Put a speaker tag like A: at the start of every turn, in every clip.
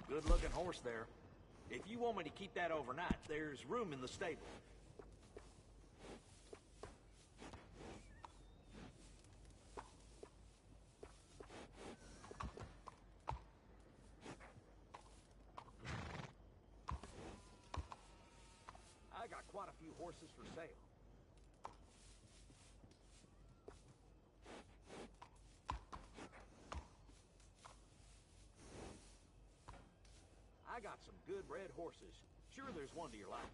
A: Good-looking horse there. If you want me to keep that overnight, there's room in the stable. I got quite a few horses for sale. I got some good red horses. Sure there's one to your liking.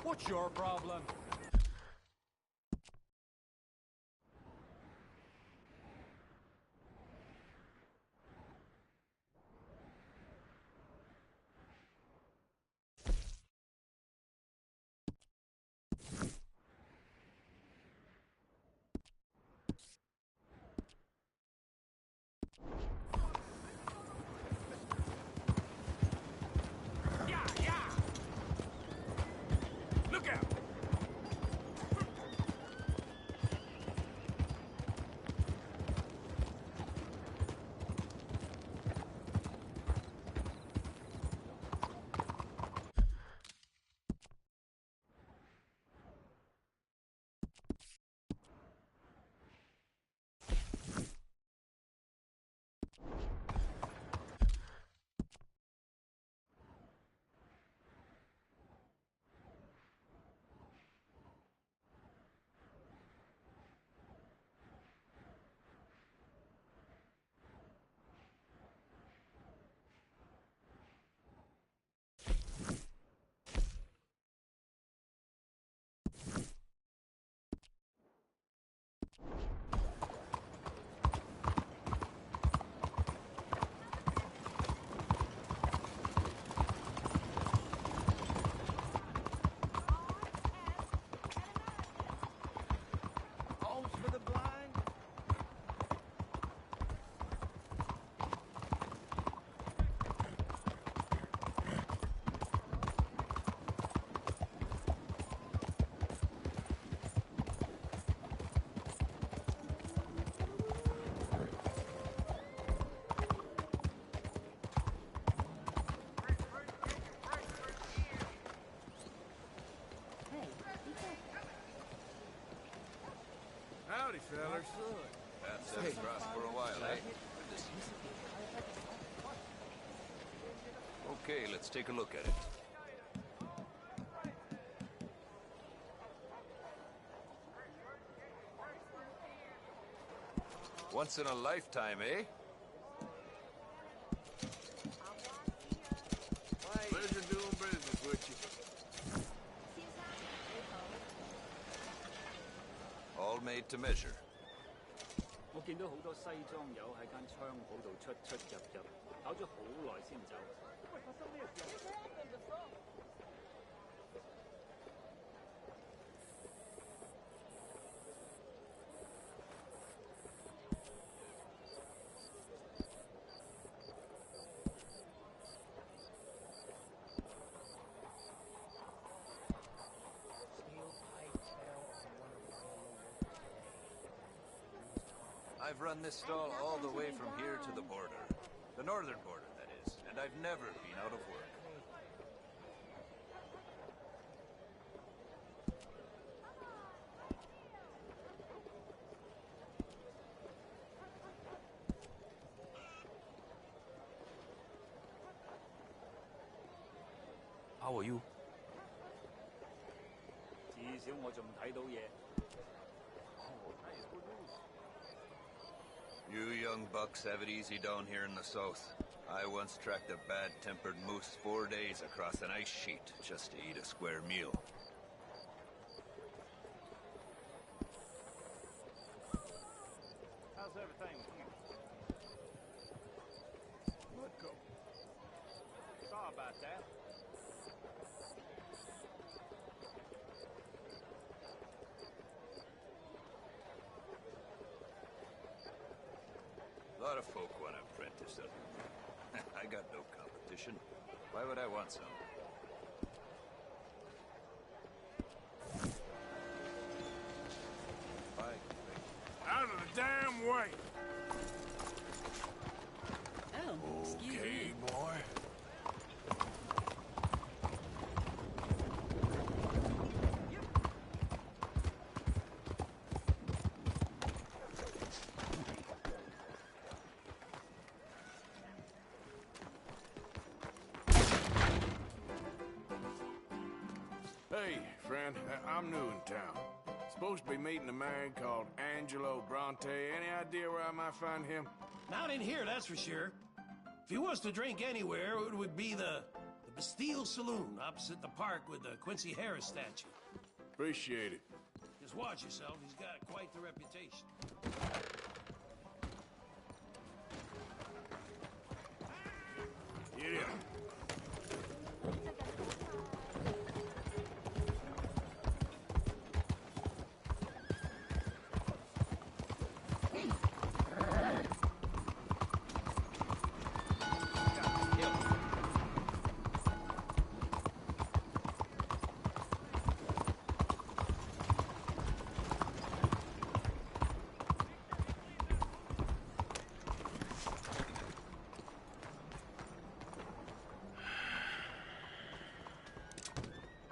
B: What's your problem? fellas.
C: Paths have crossed for a while, eh? Okay, let's take a look at it. Once in a lifetime, eh?
B: Pleasure doing business with you.
C: All made to measure.
D: 我見到好多西裝友喺間倉鋪度出出入入，搞咗好耐先走。喂，發生咩事啊？
C: I've run this stall all the way from here to the border. The northern border, that is. And I've never been out of work.
D: How are you? 至少我仲睇到嘢。
C: You young bucks have it easy down here in the south. I once tracked a bad-tempered moose 4 days across an ice sheet just to eat a square meal.
A: How's everything with you? Let go. Sorry about that.
C: A lot of folk want to apprentice under me. I got no competition. Why would I want some?
B: Out of the damn way!
E: Oh, excuse
B: Okay,
E: me.
B: boy. Hey, friend, I'm new in town. Supposed to be meeting a man called Angelo Bronte. Any idea where I might find him?
F: Not in here, that's for sure. If he wants to drink anywhere, it would be the Bastille Saloon opposite the park with the Quincy Harris statue.
B: Appreciate it.
F: Just watch yourself, he's got quite the reputation.
B: Get in.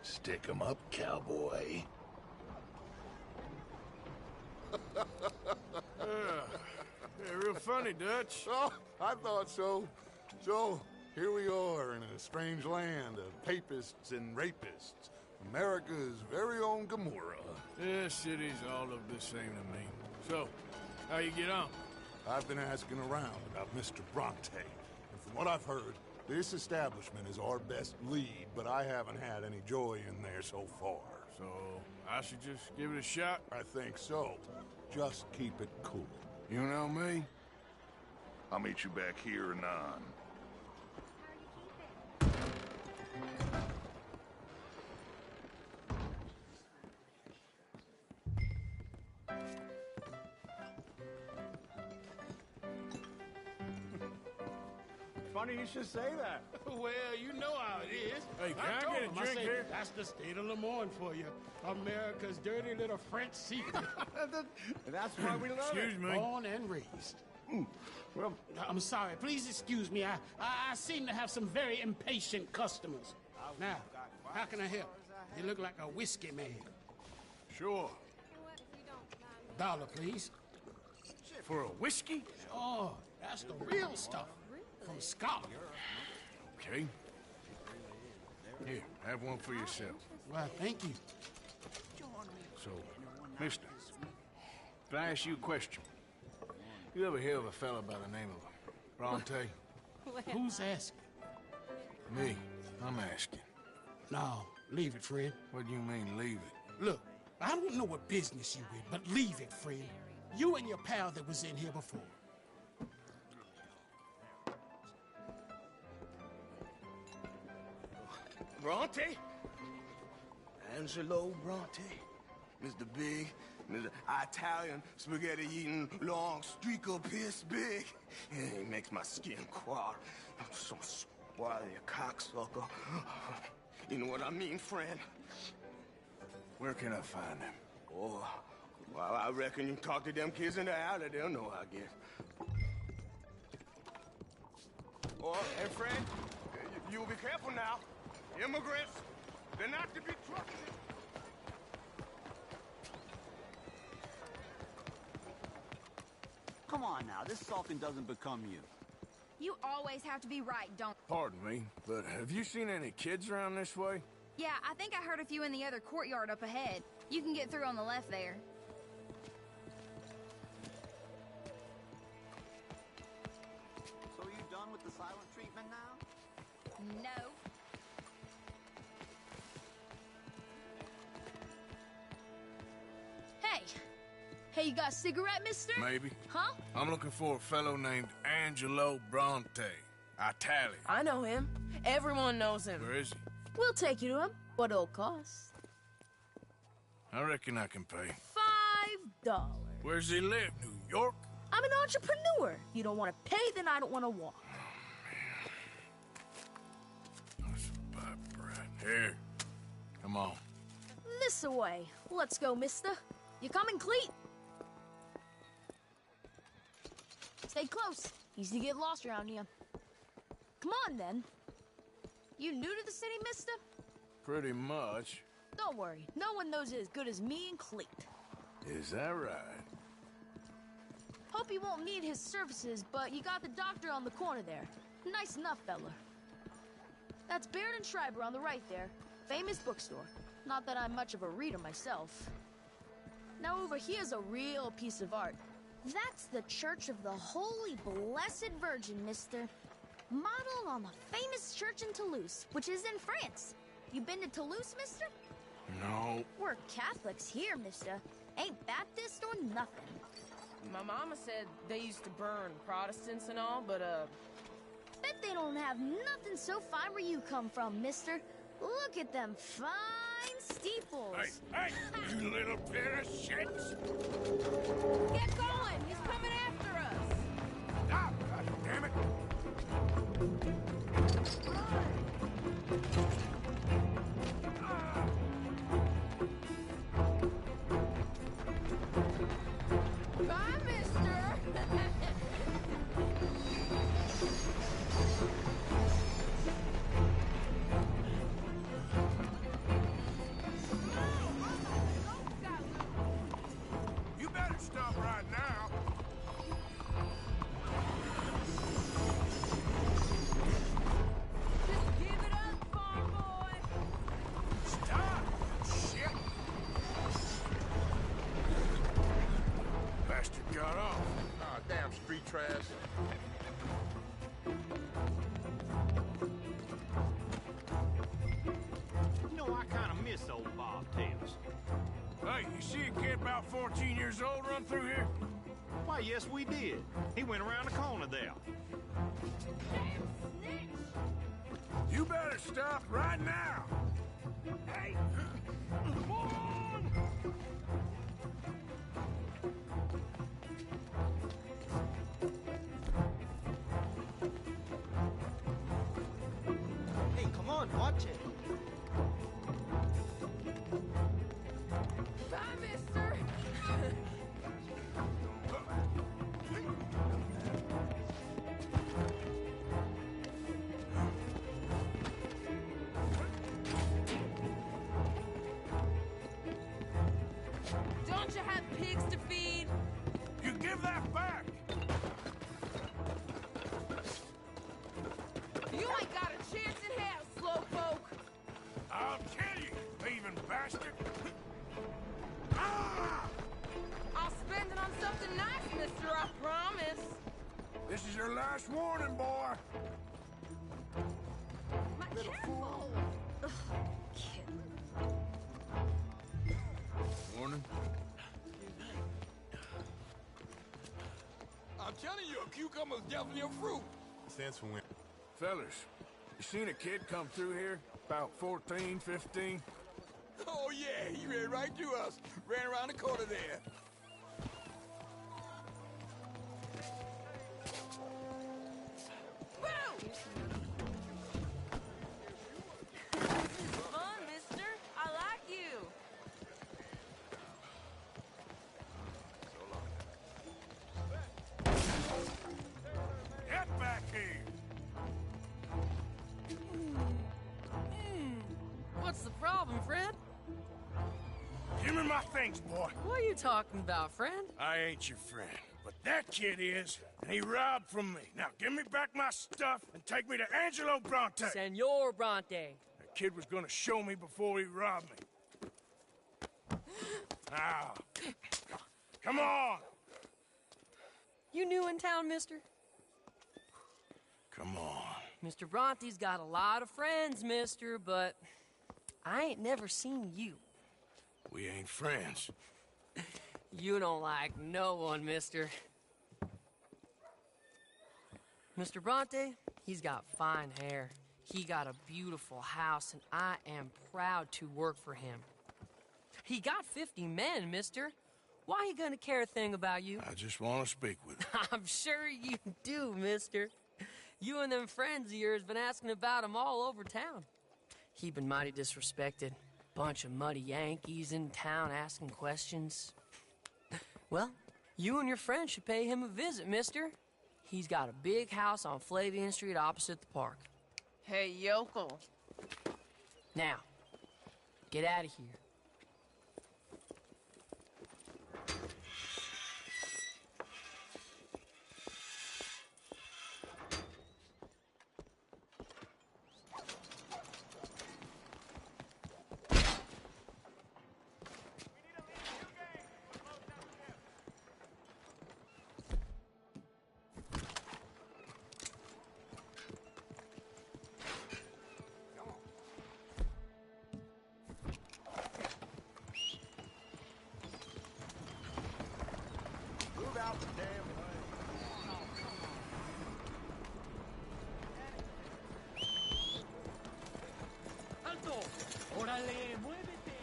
G: Stick 'em up, cowboy.
B: Yeah, real funny, Dutch.
H: Oh, I thought so. So, here we are in a strange land of papists and rapists. America's very own Gomorrah.
B: This city's all look the same to me. So, how you get on?
H: I've been asking around about Mr. Bronte, and from what I've heard, this establishment is our best lead, but I haven't had any joy in there so far.
B: So, I should just give it a shot?
H: I think so. Just keep it cool.
B: You know me?
G: I'll meet you back here anon.
A: Funny you should say that.
I: Well, you know how it is.
B: Hey, can I
I: told
B: get a
I: him, I
B: drink
I: say,
B: here?
I: That's the state of Lemoyne for you. America's dirty little French secret.
A: That's why we love
B: Excuse me.
I: Born and raised. Well, I'm sorry. Please excuse me. I seem to have some very impatient customers. Now, how can I help? You look like a whiskey man.
B: Sure.
I: $1, please.
B: For a whiskey?
I: Oh, that's the real stuff. From Scotland.
B: Okay. Here, have one for yourself.
I: Well, thank you.
B: So, mister, can I ask you a question? You ever hear of a fella by the name of Bronte?
I: Who's asking?
B: Me. I'm asking.
I: No, leave it, friend.
B: What do you mean, leave it?
I: Look, I don't know what business you in, but leave it, friend. You and your pal that was in here before.
J: Bronte? Angelo Bronte? Mr. Big, Mr. Italian, spaghetti-eating, long streak of piss big. He makes my skin crawl. I'm so squally a cocksucker. You know what I mean, friend?
B: Where can I find him?
J: Oh, well, I reckon you can talk to them kids in the alley. They'll know, I guess. Oh, and friend, you'll be careful now. Immigrants, they're not to be trusted.
D: Come on now, this sulking doesn't become you.
K: You always have to be right, don't...
B: Pardon me, but have you seen any kids around this way?
K: Yeah, I think I heard a few in the other courtyard up ahead. You can get through on the left there.
D: So are you done with the silent treatment now?
K: No. Hey, you got a cigarette, mister?
B: Maybe.
K: Huh?
B: I'm looking for a fellow named Angelo Bronte. Italian.
E: I know him. Everyone knows him.
B: Where is he?
K: We'll take you to him. What it'll cost?
B: I reckon I can pay.
K: $5.
B: Where's he live? New York?
K: I'm an entrepreneur. You don't want to pay, then I don't want to walk.
B: That's a pipe bread. Here. Come on.
K: This away. Let's go, mister. You coming, Cleet? Stay close. Easy to get lost around here. Come on, then. You new to the city, mister?
B: Pretty much.
K: Don't worry. No one knows it as good as me and Cleet.
B: Is that right?
K: Hope you won't need his services, but you got the doctor on the corner there. Nice enough, fella. That's Baird and Schreiber on the right there. Famous bookstore. Not that I'm much of a reader myself. Now over here's a real piece of art. That's the Church of the Holy Blessed Virgin, mister. Modeled on the famous church in Toulouse, which is in France. You been to Toulouse, mister?
B: No.
K: We're Catholics here, mister. Ain't Baptist or nothing.
E: My mama said they used to burn Protestants and all, but,
K: Bet they don't have nothing so fine where you come from, mister. Look at them fine steeples.
B: Hey, you little bit of shit!
E: get going! He's coming after us!
B: Stop! God damn it!
E: Bye, mister!
B: You better stop right now.
E: Just give it up, farm boy!
B: Stop! Shit! Bastard got off.
G: Ah, damn street trash.
A: You know, I kind of miss old Bob Tails.
B: Hey, you see a kid about 14 years old run through here?
A: Why, yes, we did. He went around the corner there.
B: You better stop right now. Hey! Come on!
J: Hey, come on, watch it.
E: Bye, mister!
B: Step back!
E: You ain't got a chance in hell, slowpoke!
B: I'll kill you, thieving bastard! Ah!
E: I'll spend it on something nice, mister, I promise.
B: This is your last warning, boy!
E: Careful! Ugh, kid.
B: Warning?
G: I'm telling you, a cucumber's definitely a fruit.
H: Stands for when.
B: Fellas, you seen a kid come through here? About 14, 15?
G: Oh, yeah, he ran right through us. Ran around the corner there.
E: Fun, mister. I like you.
B: Get back here!
E: What's the problem, friend?
B: Give me my things, boy.
E: What are you talking about, friend?
B: I ain't your friend, but that kid is, and he robbed from me. Now give me back my stuff and take me to Angelo Bronte.
E: Senor Bronte.
B: That kid was gonna show me before he robbed me. Now, come on!
E: You new in town, mister?
B: Come on.
E: Mr. Bronte's got a lot of friends, mister, but I ain't never seen you.
B: We ain't friends.
E: You don't like no one, mister. Mr. Bronte, he's got fine hair. He got a beautiful house, and I am proud to work for him. He got 50 men, mister. Why he gonna care a thing about you?
B: I just want to speak with him.
E: I'm sure you do, mister. You and them friends of yours been asking about him all over town. He been mighty disrespected. Bunch of muddy Yankees in town asking questions. Well, you and your friend should pay him a visit, mister. He's got a big house on Flavian Street opposite the park. Hey, yokel. Now, get out of here.
G: Move out the damn way.
D: ¡Alto! ¡Órale, muévete!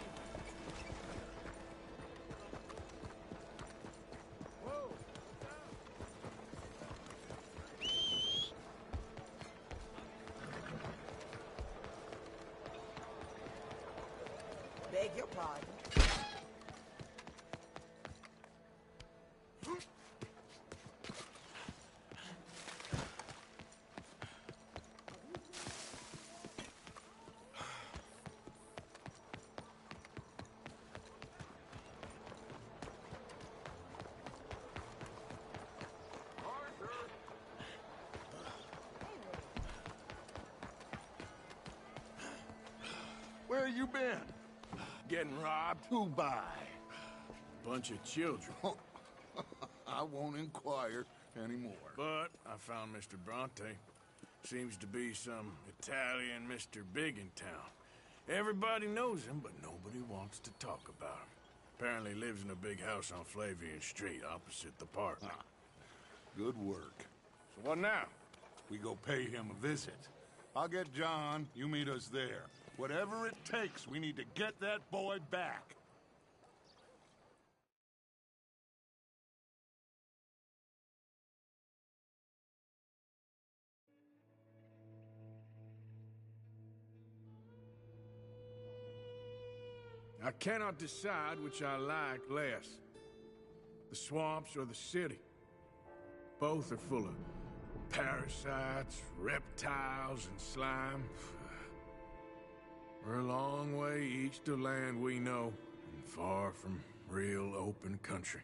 L: Beg your pardon.
H: Where you been?
B: Getting robbed?
H: Who by?
B: Bunch of children.
H: I won't inquire anymore.
B: But I found Mr. Bronte. Seems to be some Italian Mr. Big in town. Everybody knows him, but nobody wants to talk about him. Apparently lives in a big house on Flavian Street opposite the park.
H: Good work.
B: So what now?
H: We go pay him a visit. I'll get John, you meet us there. Whatever it takes, we need to get that boy back.
B: I cannot decide which I like less. The swamps or the city. Both are full of parasites, reptiles, and slime. We're a long way east of land we know, and far from real open country.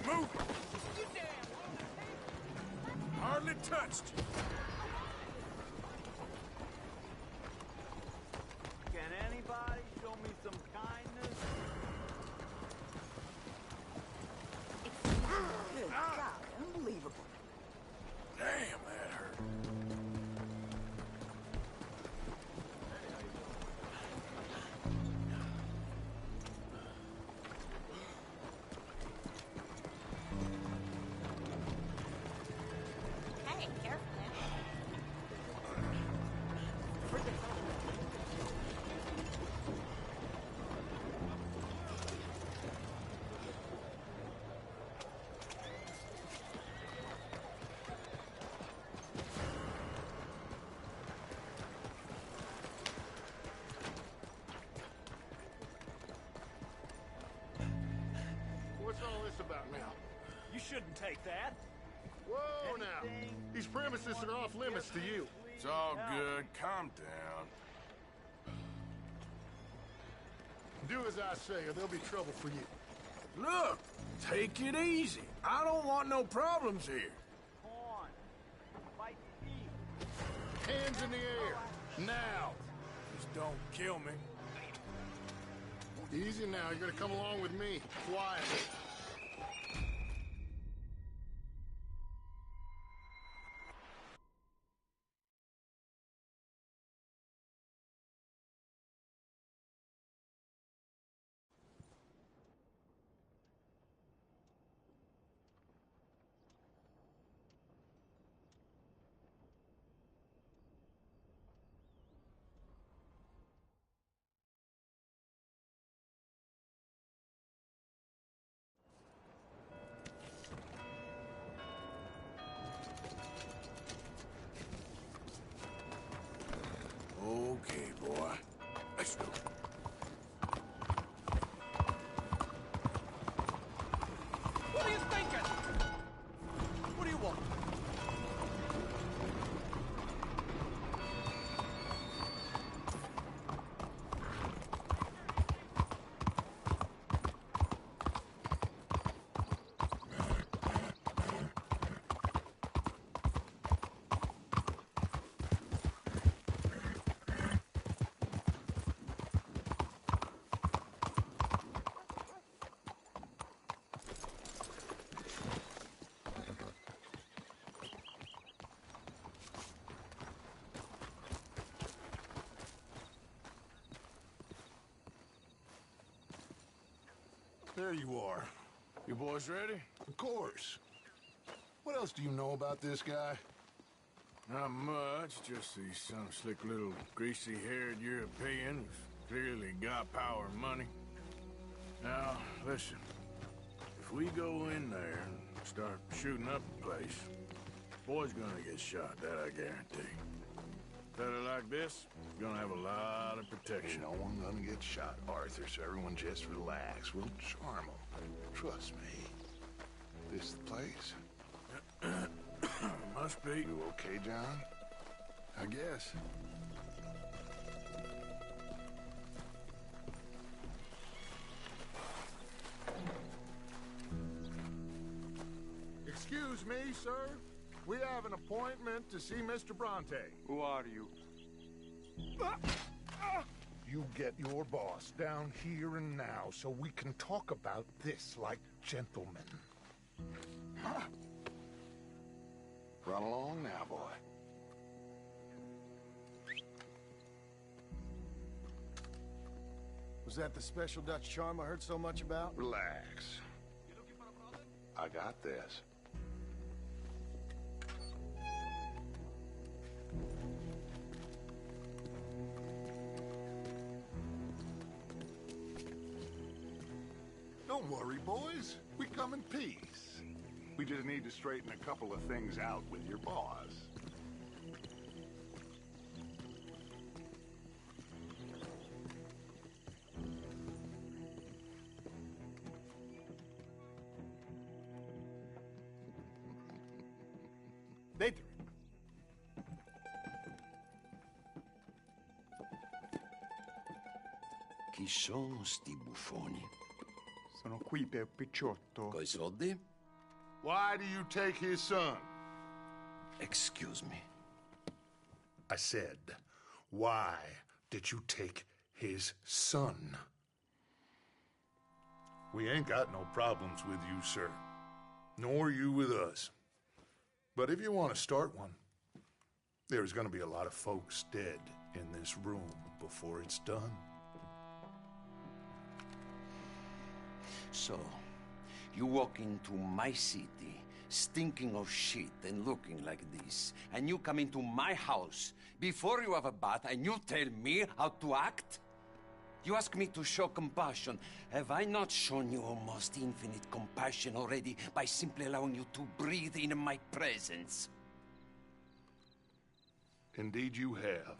B: Move! Hardly touched.
D: Can anybody show me some kindness?
L: Good God, unbelievable.
B: Damn, that hurt.
L: Hey, careful now.
H: What's all this about now?
A: You shouldn't take that.
H: Whoa, now. These premises are off limits to you.
B: It's all good. Calm down.
H: Do as I say, or there'll be trouble for you.
B: Look, take it easy. I don't want no problems here.
D: Come on. Fight me.
H: Hands in the air. Now.
B: Just don't kill me.
H: Easy now. You're gonna come along with me. Quietly.
B: Okay, boy. Let's go.
A: What are you thinking? What do you want?
H: There you are.
B: You boys ready?
H: Of course. What else do you know about this guy?
B: Not much, just he's some slick little greasy-haired European who's clearly got power and money. Now, listen. If we go in there and start shooting up the place, boy's gonna get shot, that I guarantee. Fella like this, gonna have a lot of protection.
H: Ain't no one gonna get shot, Arthur, so everyone just relax. We'll charm them. Trust me. This the place?
B: Must be.
H: You okay, John?
B: I guess.
H: Excuse me, sir. We have an appointment to see Mr. Bronte.
M: Who are you?
H: You get your boss down here and now so we can talk about this like gentlemen. Run along now, boy.
M: Was that the special Dutch charm I heard so much about?
H: Relax. I got this. Don't worry, boys. We come in peace. We just need to straighten a couple of things out with your boss.
M: Dentro.
N: Chi sono sti buffoni?
M: Sono qui per Picciotto.
N: Coi soldi?
H: Why do you take his son?
J: Excuse me.
H: I said, why did you take his son? We ain't got no problems with you, sir. Nor you with us. But if you want to start one, there's gonna be a lot of folks dead in this room before it's done.
J: So, you walk into my city, stinking of shit and looking like this, and you come into my house before you have a bath and you tell me how to act? You ask me to show compassion. Have I not shown you almost infinite compassion already by simply allowing you to breathe in my presence?
H: Indeed you have.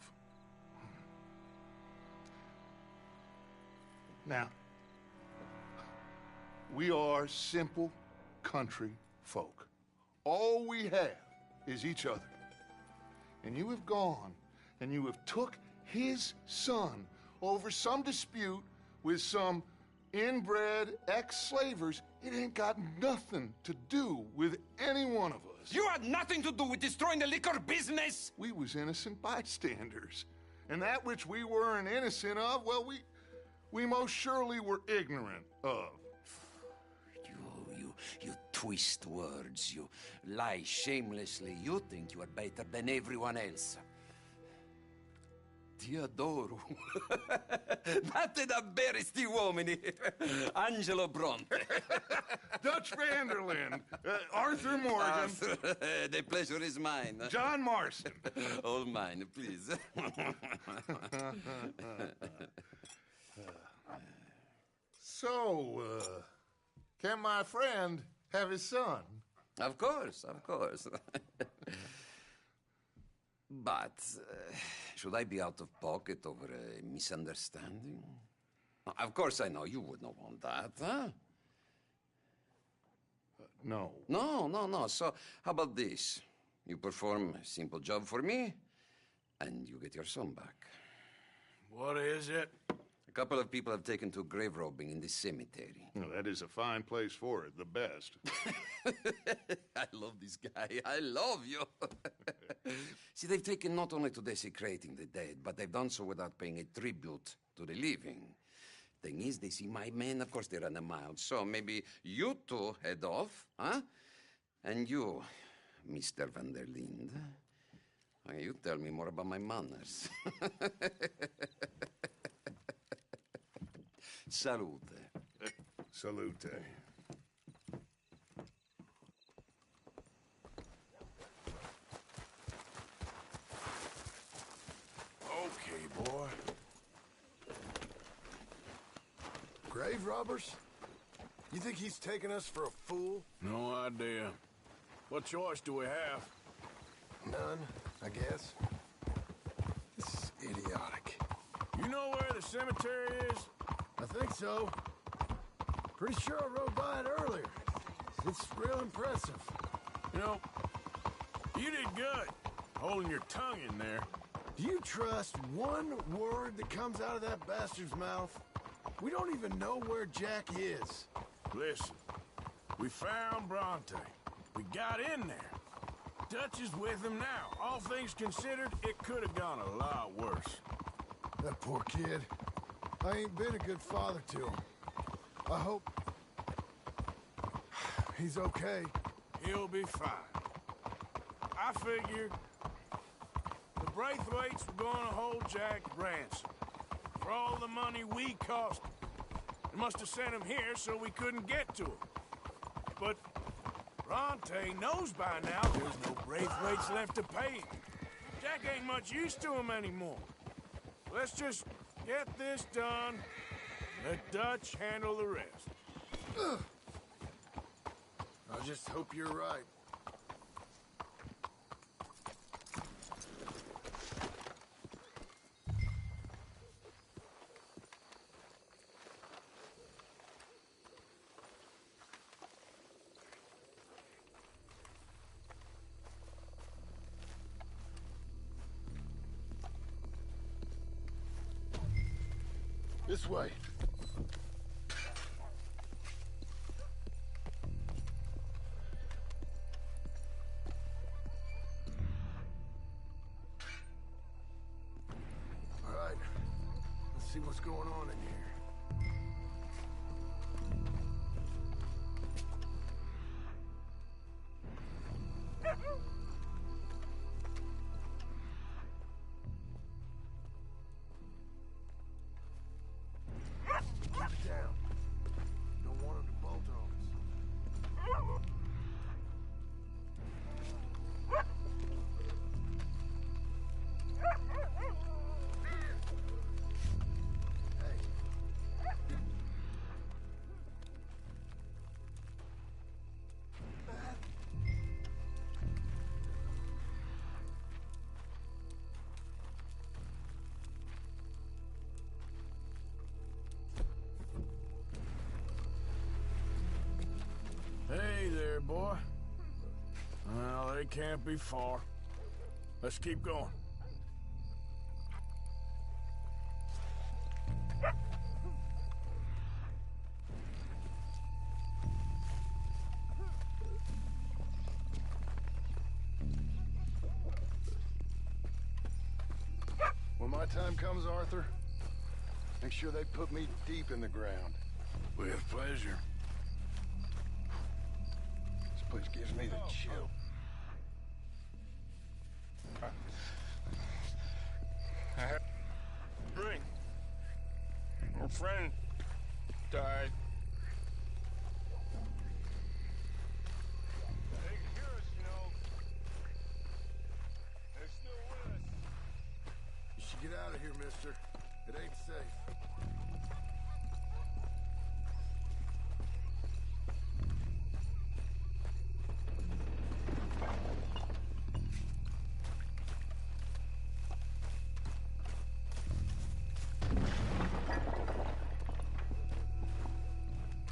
H: Now, we are simple country folk. All we have is each other. And you have gone and you have took his son over some dispute with some inbred ex-slavers. It ain't got nothing to do with any one of us.
J: You had nothing to do with destroying the liquor business!
H: We was innocent bystanders. And that which we weren't innocent of, well, we most surely were ignorant of.
J: You twist words, you lie shamelessly. You think you are better than everyone else. Ti adoro. Vatte davvero sti uomini. Angelo Bronte.
H: Dutch Vanderlyn. Arthur Morgan.
J: The pleasure is mine.
H: John Marston.
J: All mine, please.
H: So, can my friend have his son?
J: Of course, of course. But, should I be out of pocket over a misunderstanding? Of course I know you would not want that, huh?
H: No.
J: No. So, how about this? You perform a simple job for me, and you get your son back.
B: What is it?
J: A couple of people have taken to grave robbing in this cemetery.
H: Well, that is a fine place for it, the best.
J: I love this guy. I love you. See, they've taken not only to desecrating the dead, but they've done so without paying a tribute to the living. Thing is, they see my men, of course they run a mile. So maybe you two head off, huh? And you, Mr. Van der Linde, you tell me more about my manners. Salute.
H: Salute.
B: Okay, boy.
M: Grave robbers? You think he's taking us for a fool?
B: No idea. What choice do we have?
M: None, I guess. This is idiotic.
B: You know where the cemetery is?
M: I think so. Pretty sure I rode by it earlier. It's real impressive.
B: You know, you did good, holding your tongue in there.
M: Do you trust one word that comes out of that bastard's mouth? We don't even know where Jack is.
B: Listen, we found Bronte. We got in there. Dutch is with him now. All things considered, it could have gone a lot worse.
M: That poor kid. I ain't been a good father to him. I hope he's okay.
B: He'll be fine. I figured the Braithwaites were going to hold Jack ransom for all the money we cost him. They must have sent him here so we couldn't get to him. But Bronte knows by now there's no Braithwaites left to pay him. Jack ain't much use to him anymore. Let's just get this done. Let Dutch handle the rest.
M: I just hope you're right. This way.
B: Hey, 'cause
M: what's going on in here. Keep it down. Don't want him to bolt on us.
B: Hey there, boy. Well, they can't be far. Let's keep going.
M: When my time comes, Arthur, make sure they put me deep in the ground.
B: With pleasure.
M: This place gives me the chill.
J: I had a drink. Our friend died. They can hear us, you know. They're still with us.
M: You should get out of here, mister. It ain't safe.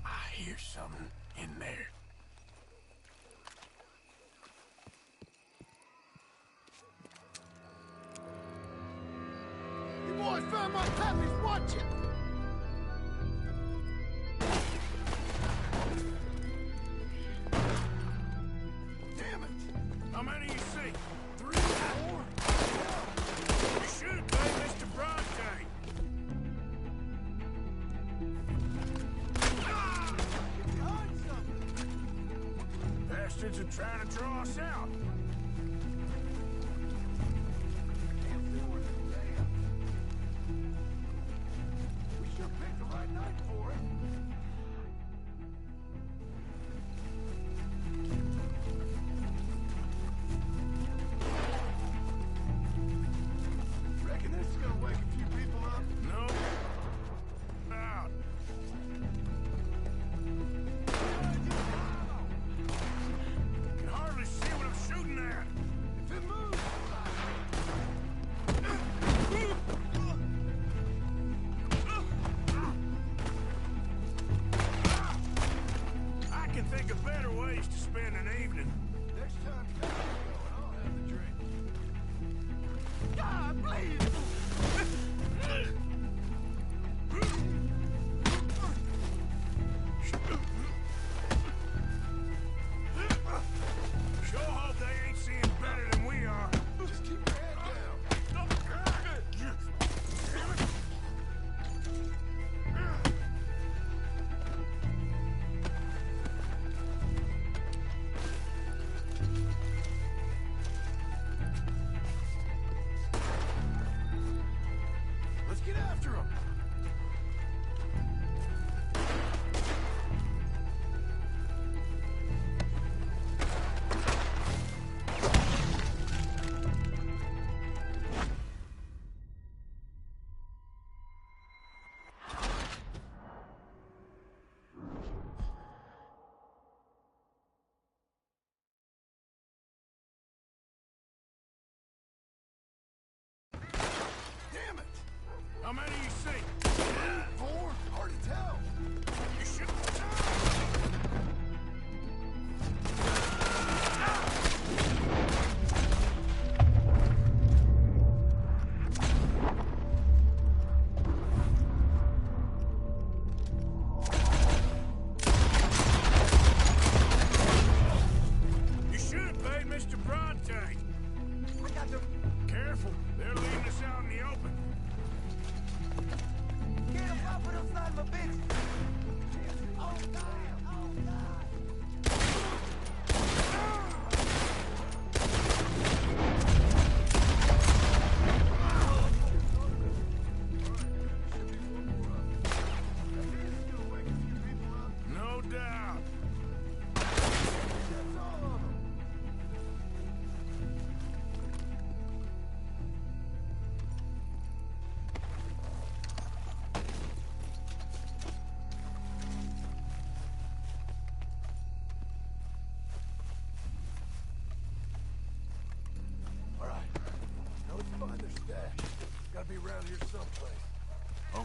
B: I hear something in there.
M: You boys found my puppies, watch it!
B: Damn it! How many you see? 3, 4? You should have played Mr. Bronte. Bastards are trying to draw us out.
M: We sure picked the right night for it. Reckon this is gonna wake a few people up?
B: No. Out. Can hardly see what I'm shooting at.
M: If it moves,
B: I can think of better ways to spend an evening.
M: next time you guys go, and I'll have the drink. God, please!
B: Sure hope they ain't seeing better than we are.
M: Just keep your head down.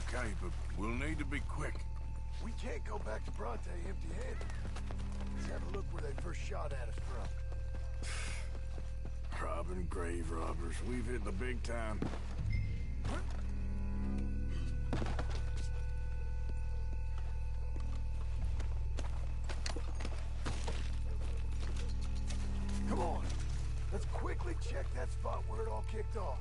B: Okay, but we'll need to be quick.
M: We can't go back to Bronte empty-handed. Let's have a look where they first shot at us from.
B: Robbing grave robbers. We've hit the big time.
M: Come on. Let's quickly check that spot where it all kicked off.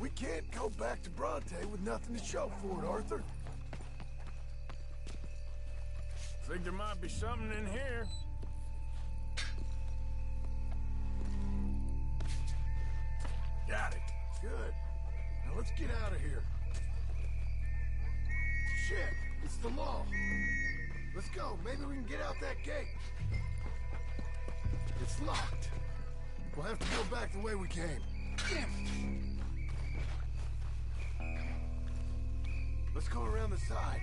M: We can't go back to Bronte with nothing to show for it, Arthur.
B: Think there might be something in here. Got it.
M: Good. Now let's get out of here. Shit, it's the mall. Let's go. Maybe we can get out that gate. It's locked. We'll have to go back the way we came. Damn it. Let's go around the side.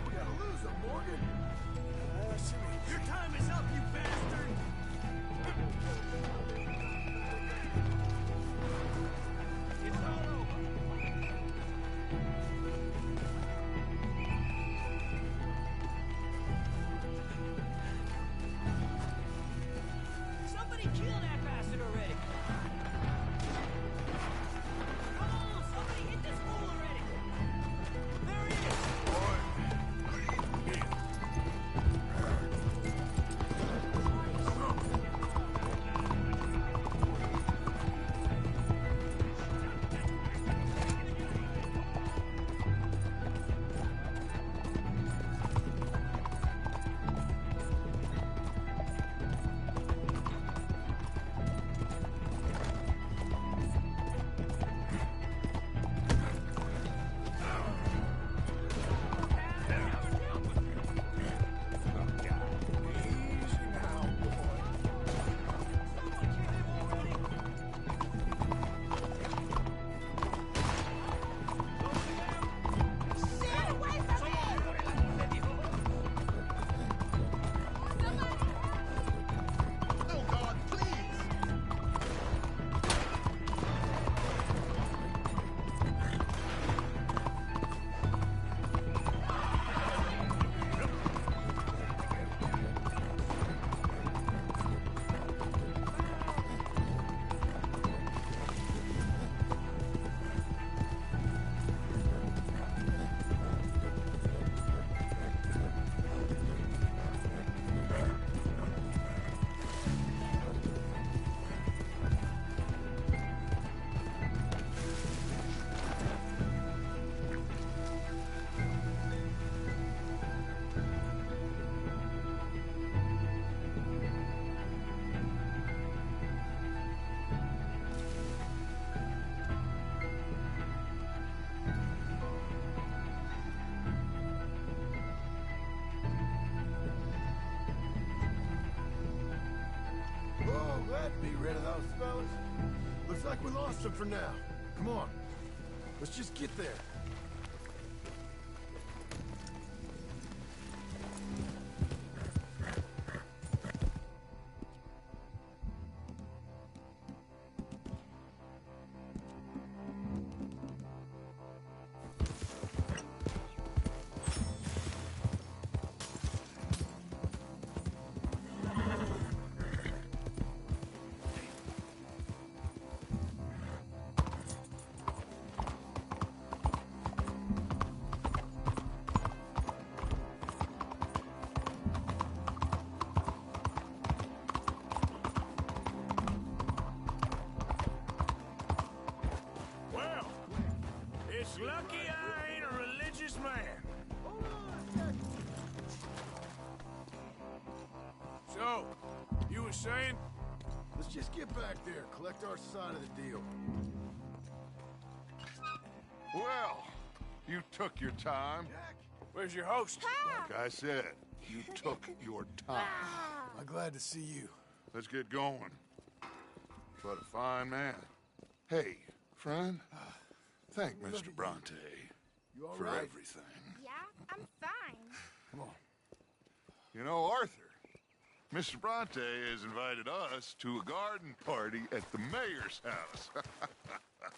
M: We gotta lose him, Morgan.
F: Your time is up, you bastard! It's all over. Somebody kill that bastard already! Come on, somebody hit this fool already! There he is!
M: Oh, glad to be rid of those fellas. Looks like we lost them for now. Come on. Let's just get there.
B: It's lucky I ain't a religious man. So, you were saying?
M: Let's just get back there, collect our side of the deal.
H: Well, you took your time.
B: Where's your host?
H: Like I said, you took your time.
M: I'm glad to see you.
H: Let's get going. but a fine man. Hey, friend, thank Mr. Bronte for everything.
N: Yeah, I'm fine.
H: Come on. You know, Arthur, Mr. Bronte has invited us to a garden party at the mayor's house.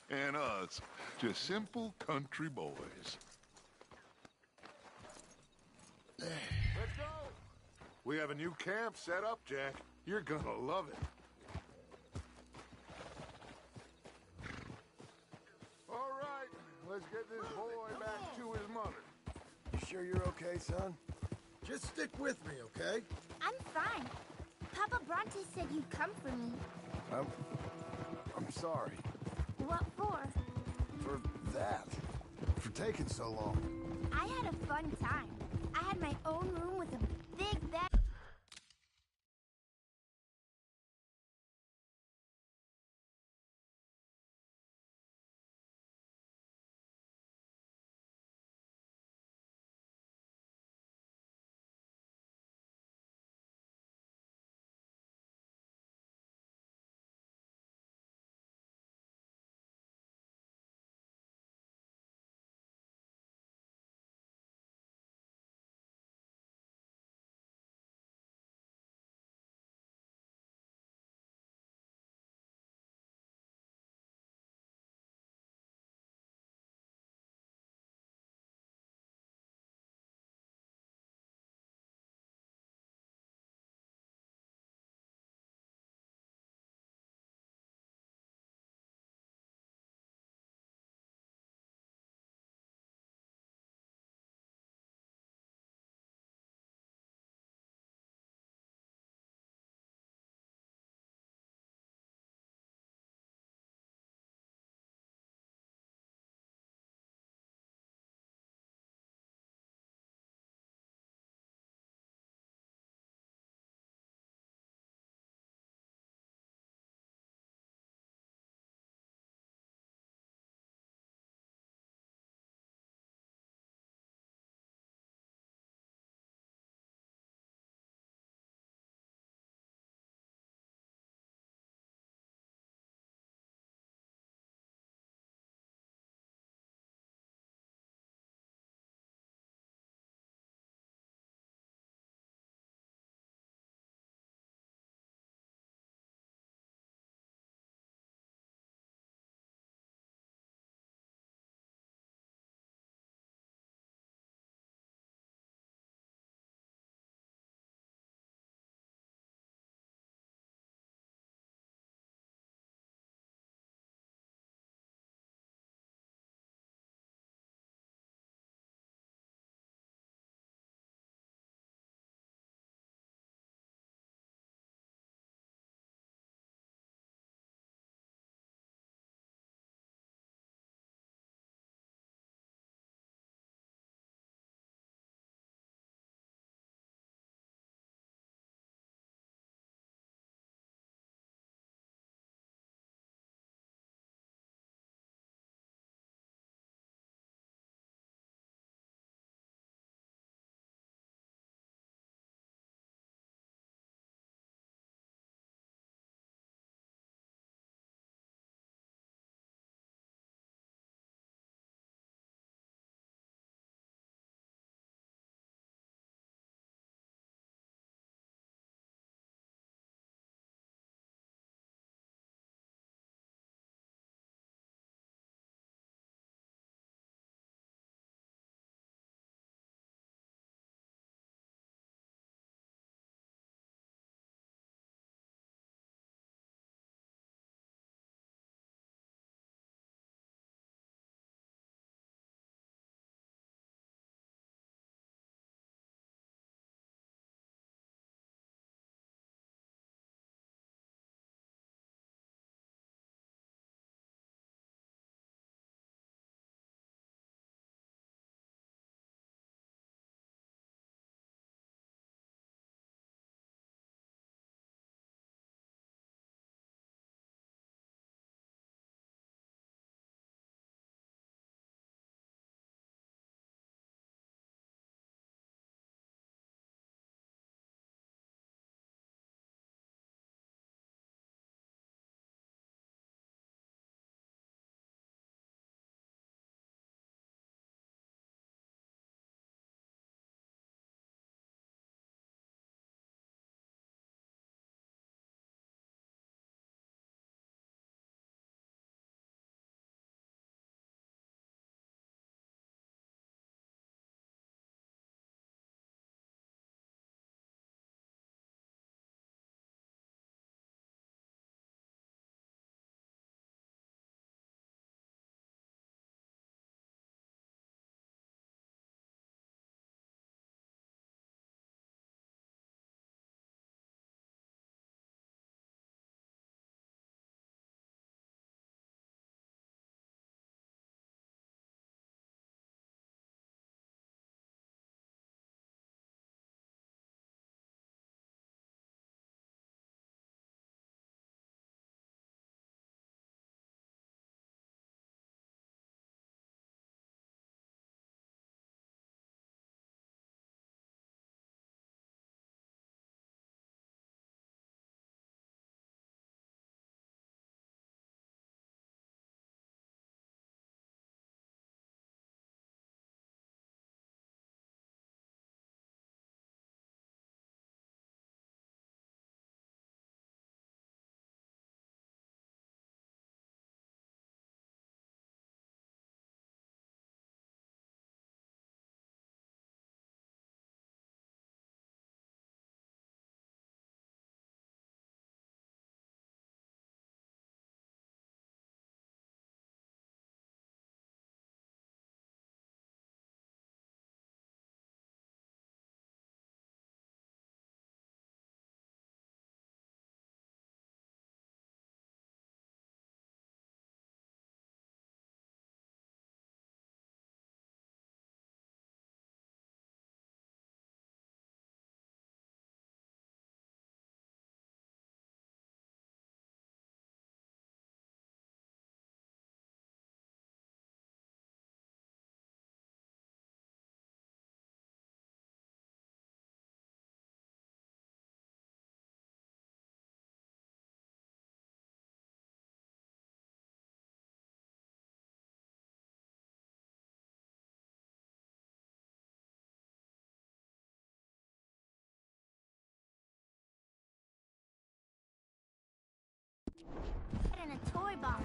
H: And us, just simple country boys. Let's go! We have a new camp set up, Jack. You're gonna love it. All right, let's get this boy back to his mother.
M: You sure you're okay, son? Just stick with me, okay?
N: I'm fine. Papa Bronte said you'd come for me.
M: I'm sorry.
N: What for?
M: For that. For taking so long.
N: I had a fun time. I had my own room with a big bed. and a toy box.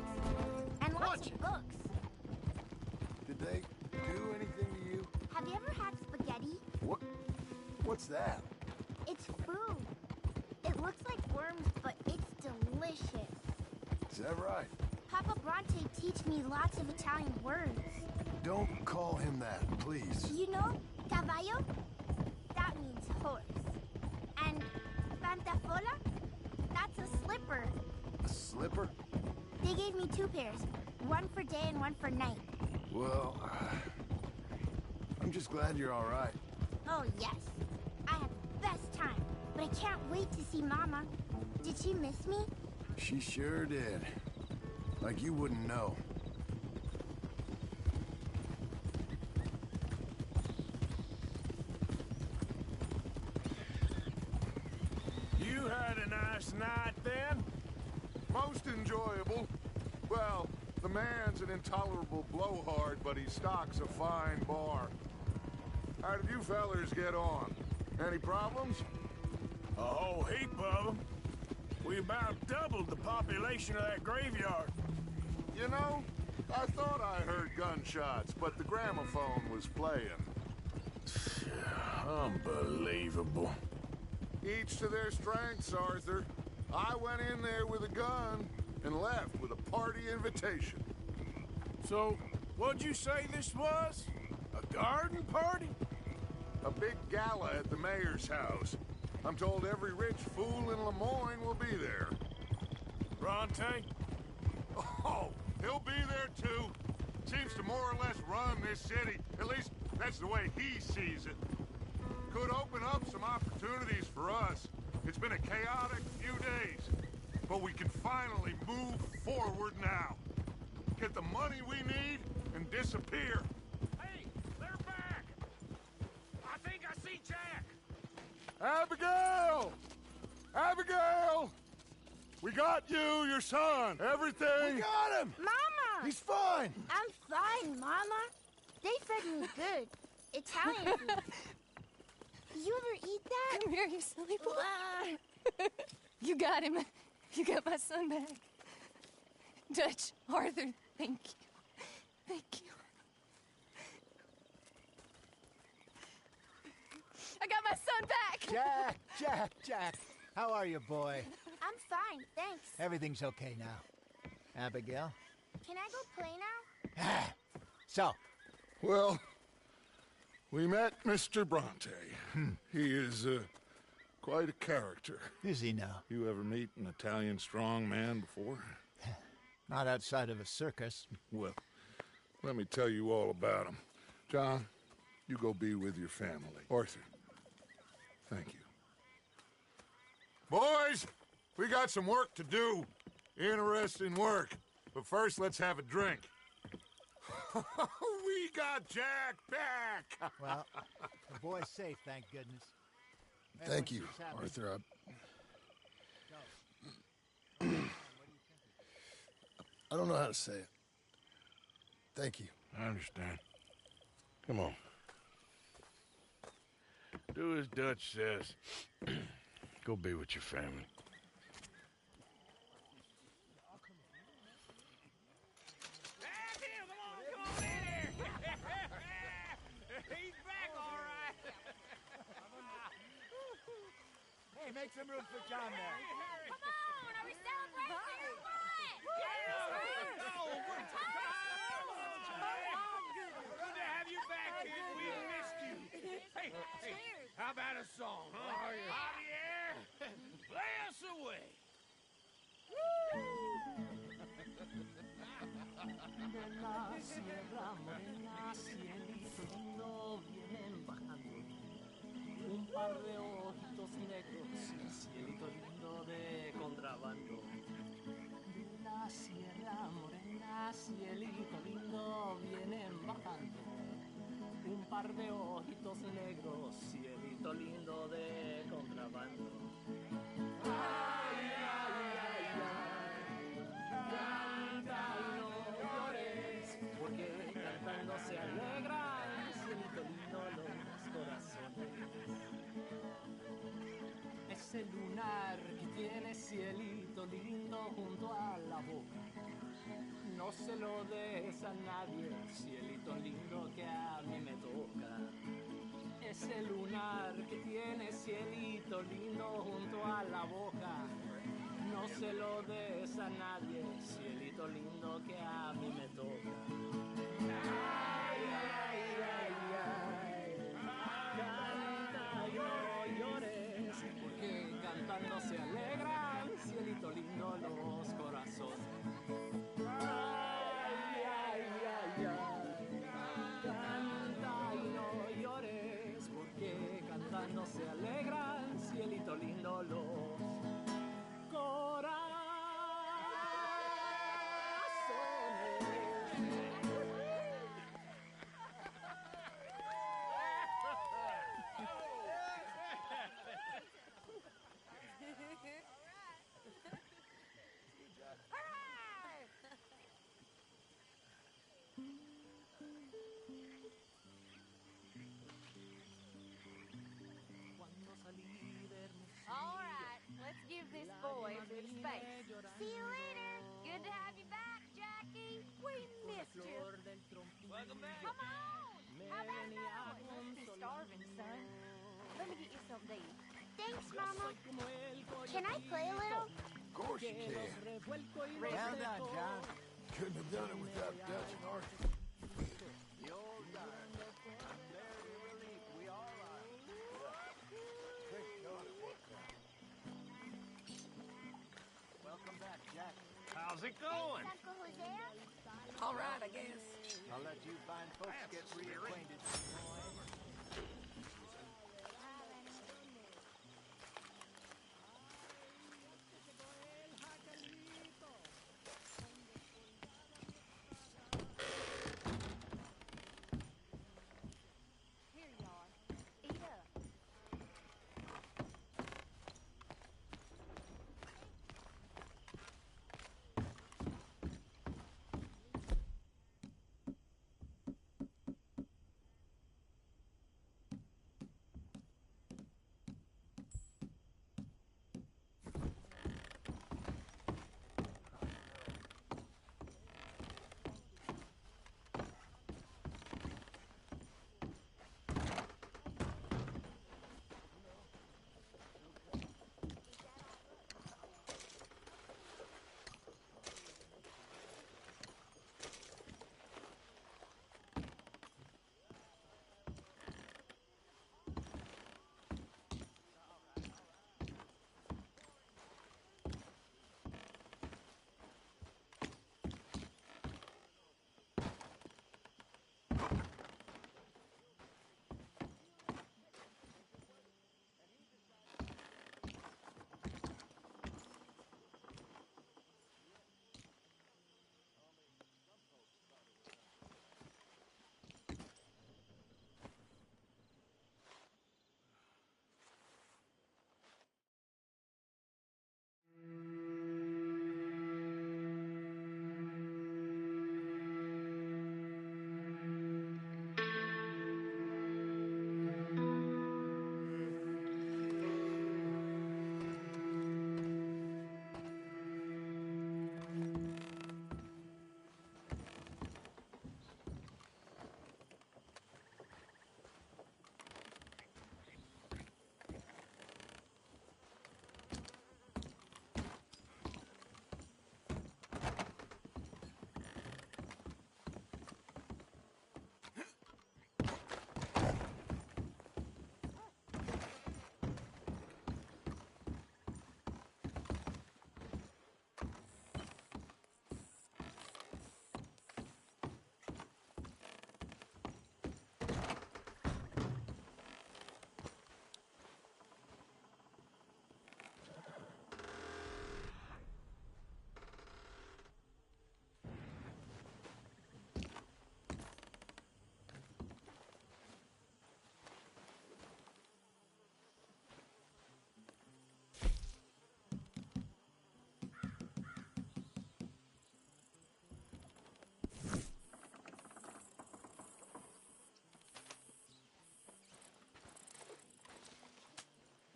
N: And lots of books.
M: Did they do anything to you?
N: Have you ever had spaghetti?
M: What's that?
N: It's food. It looks like worms, but it's delicious.
M: Is that right?
N: Papa Bronte teach me lots of Italian words.
M: Don't call him that, please.
N: You know, caballo? That means horse. And pantafola? That's a slipper.
M: A slipper?
N: They gave me 2 pairs. One for day and one for night.
M: Well, I'm just glad you're all right.
N: Oh, yes. I had the best time. But I can't wait to see Mama. Did she miss me?
M: She sure did. Like you wouldn't know.
B: You had a nice night then?
H: Most enjoyable. Well, the man's an intolerable blowhard, but he stocks a fine bar. How did you fellers get on? Any problems?
B: A whole heap of them. We about doubled the population of that graveyard.
H: You know, I thought I heard gunshots, but the gramophone was playing.
B: Unbelievable.
H: Each to their strengths, Arthur. I went in there with a gun and left with a party invitation.
B: So, what'd you say this was? A garden party?
H: A big gala at the mayor's house. I'm told every rich fool in Lemoyne will be there.
B: Bronte?
H: Oh, he'll be there too. Seems to more or less run this city. At least, that's the way he sees it. Could open up some opportunities for us. It's been a chaotic few days. But we can finally move forward now. Get the money we need and disappear.
B: Hey, they're back! I think I see Jack!
H: Abigail! Abigail! We got you, your son, everything.
M: We got him!
N: Mama!
M: He's fine!
N: I'm fine, Mama. They fed me good. Italian food. You ever eat that?
O: Come here, you silly boy. You got him. You got my son back. Dutch, Arthur, thank you. Thank you. I got my son back!
P: Jack. How are you, boy?
N: I'm fine, thanks.
P: Everything's okay now. Abigail?
N: Can I go play now?
P: So?
H: Well, we met Mr. Bronte. He is quite a character.
P: Is he now?
H: You ever meet an Italian strong man before?
P: Not outside of a circus.
H: Well, let me tell you all about him. John, you go be with your family. Arthur, thank you. Boys, we got some work to do. Interesting work. But first, let's have a drink. We got Jack back!
P: Well, the boy's safe, thank goodness.
M: Thank you, Arthur. I don't know how to say it. Thank you.
B: I understand. Come on. Do as Dutch says. Go be with your family.
P: Hey, make some room for John there.
N: Come on, are we celebrating or what?
B: Good to have you back, kid. We missed you. Hey, how about a song, huh? Javier, play us away.
Q: De la sierra morena, cielito lindo, vienen bajando. Un par de ojitos negros, cielito lindo de contrabando. De la sierra morena, cielito lindo, vienen bajando. Un par de ojitos negros, cielito lindo de contrabando. Ay, ay, ay, ay, canta y no llores, porque cantando se alegran, cielito lindo los corazones. Ese lunar que tiene cielito lindo junto a la boca, no se lo des a nadie, cielito lindo que a mí me toca. Ese lunar que tiene cielito lindo junto a la boca. No se lo des a nadie, cielito lindo que a mí me toca. Ay, ay, ay, ay, canta y no llores, porque cantando se alegran, cielito lindo, los corazones. Ay, ay, ay, ay, canta y no llores, porque cantando se alegran, cielito lindo, los corazones.
R: All right, let's give this boy a bit of space.
N: See you later.
R: Good to have you back, Jackie. We missed you.
Q: Welcome back.
R: Come on. How about another one? You must be starving, son. Let me get you something to eat.
N: Thanks, Mama. Can I play a little?
M: Of course you can.
P: Well done, John.
M: Couldn't have done it without Dutch and Arthur.
P: You're right. I'm very relieved we all are.
M: Thank God it worked out.
P: Welcome back, Jack.
B: How's it going?
N: Thanks, Uncle Hosea.
E: All right, I guess.
P: I'll let you fine folks get reacquainted.
R: Here you are. Eat up.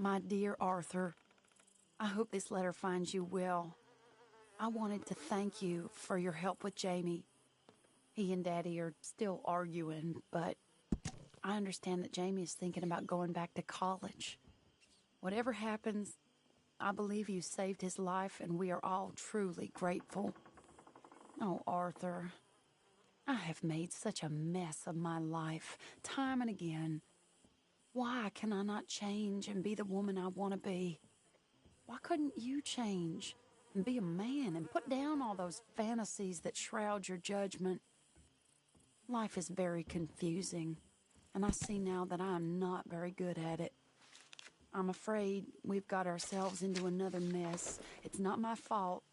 S: My dear Arthur, I hope this letter finds you well. I wanted to thank you for your help with Jamie. He and Daddy are still arguing, but I understand that Jamie is thinking about going back to college. Whatever happens, I believe you saved his life, and we are all truly grateful. Oh, Arthur, I have made such a mess of my life, time and again. Why can I not change and be the woman I want to be? Why couldn't you change and be a man and put down all those fantasies that shroud your judgment? Life is very confusing, and I see now that I am not very good at it. I'm afraid we've got ourselves into another mess. It's not my fault.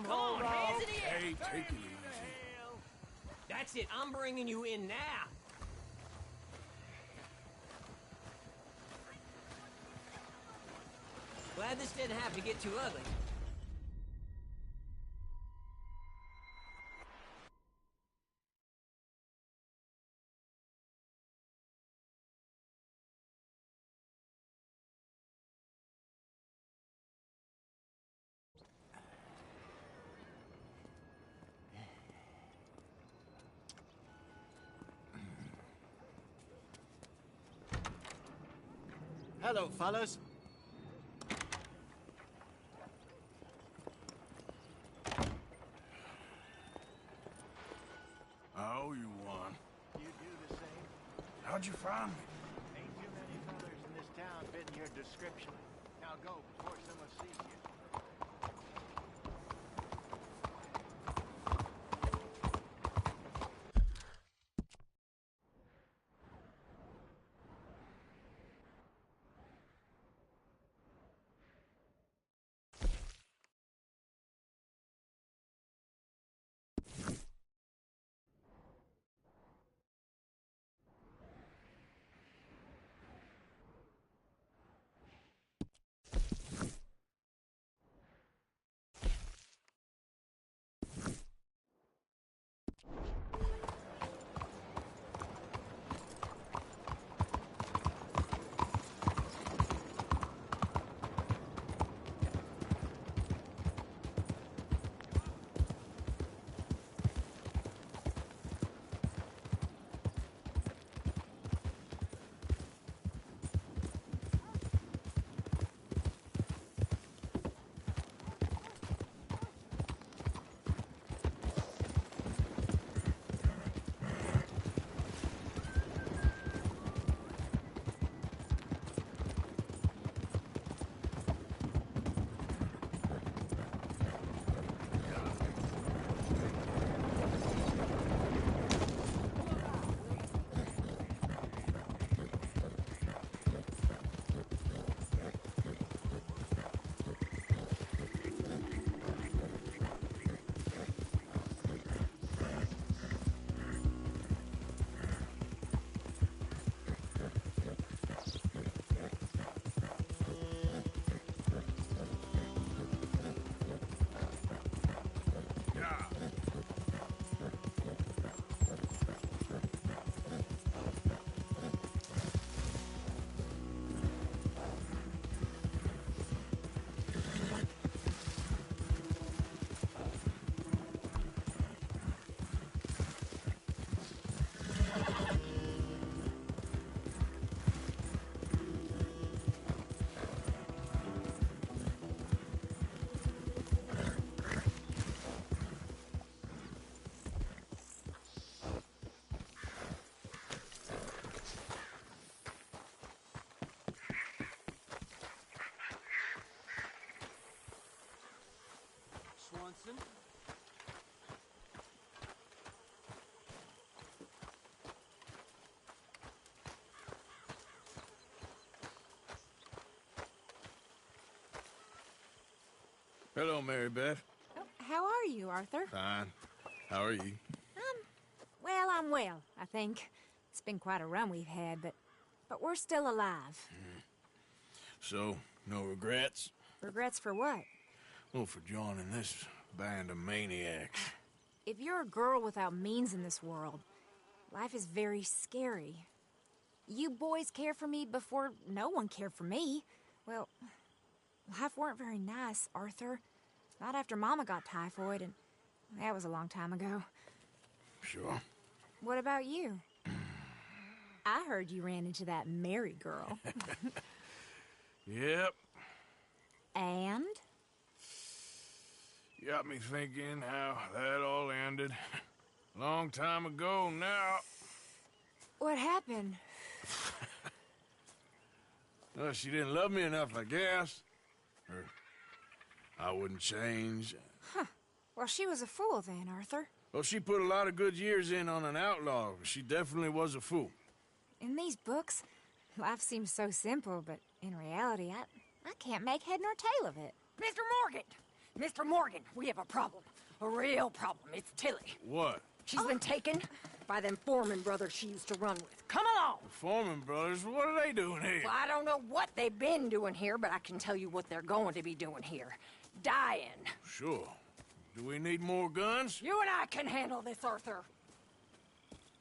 A: Come on, hands in the air!
B: Hey, take it easy.
A: That's it, I'm bringing you in now. Glad this didn't have to get too ugly.
T: Hello, fellas.
B: I owe you one.
T: You do the same?
B: How'd you find me?
T: Ain't too many fellas in this town fitting your description. Now go before someone sees you.
B: Hello, Mary Beth.
R: Oh, how are you, Arthur?
B: Fine. How are you?
R: Well, I'm well, I think. It's been quite a run we've had, but we're still alive.
B: So, no regrets?
R: Regrets for what?
B: Well, for joining this band of maniacs.
R: If you're a girl without means in this world, life is very scary. You boys cared for me before no one cared for me. Well, life weren't very nice, Arthur. Not after Mama got typhoid, and that was a long time ago.
B: Sure.
R: What about you? I heard you ran into that Mary girl.
B: Yep.
R: And?
B: Got me thinking how that all ended. Long time ago now.
R: What happened?
B: Well, she didn't love me enough, I guess. Or I wouldn't change.
R: Huh. Well, she was a fool then, Arthur.
B: Well, she put a lot of good years in on an outlaw. She definitely was a fool.
R: In these books, life seems so simple, but in reality, I can't make head nor tail of it.
U: Mr. Morgan! Mr. Morgan, we have a problem. A real problem. It's Tilly.
B: What?
U: She's been taken by them Foreman brothers she used to run with. Come along!
B: The Foreman brothers? What are they doing here?
U: Well, I don't know what they've been doing here, but I can tell you what they're going to be doing here. Dying.
B: Sure. Do we need more guns?
U: You and I can handle this, Arthur.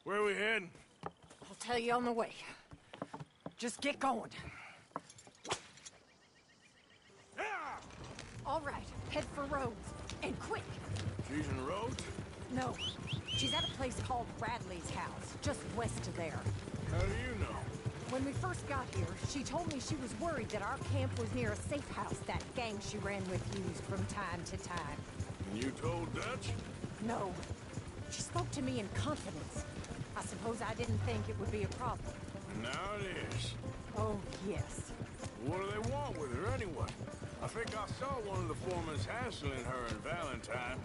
B: Where are we heading?
U: I'll tell you on the way. Just get going. All right, head for Rhodes. And quick.
B: She's in Rhodes?
U: No. She's at a place called Bradley's house, just west of there.
B: How do you know?
U: When we first got here, she told me she was worried that our camp was near a safe house that gang she ran with used from time to time.
B: And you told Dutch?
U: No. She spoke to me in confidence. I suppose I didn't think it would be a problem.
B: Now it is.
U: Oh, yes.
B: What do they want with her anyway? I think I saw one of the foremans hassling her and Valentine.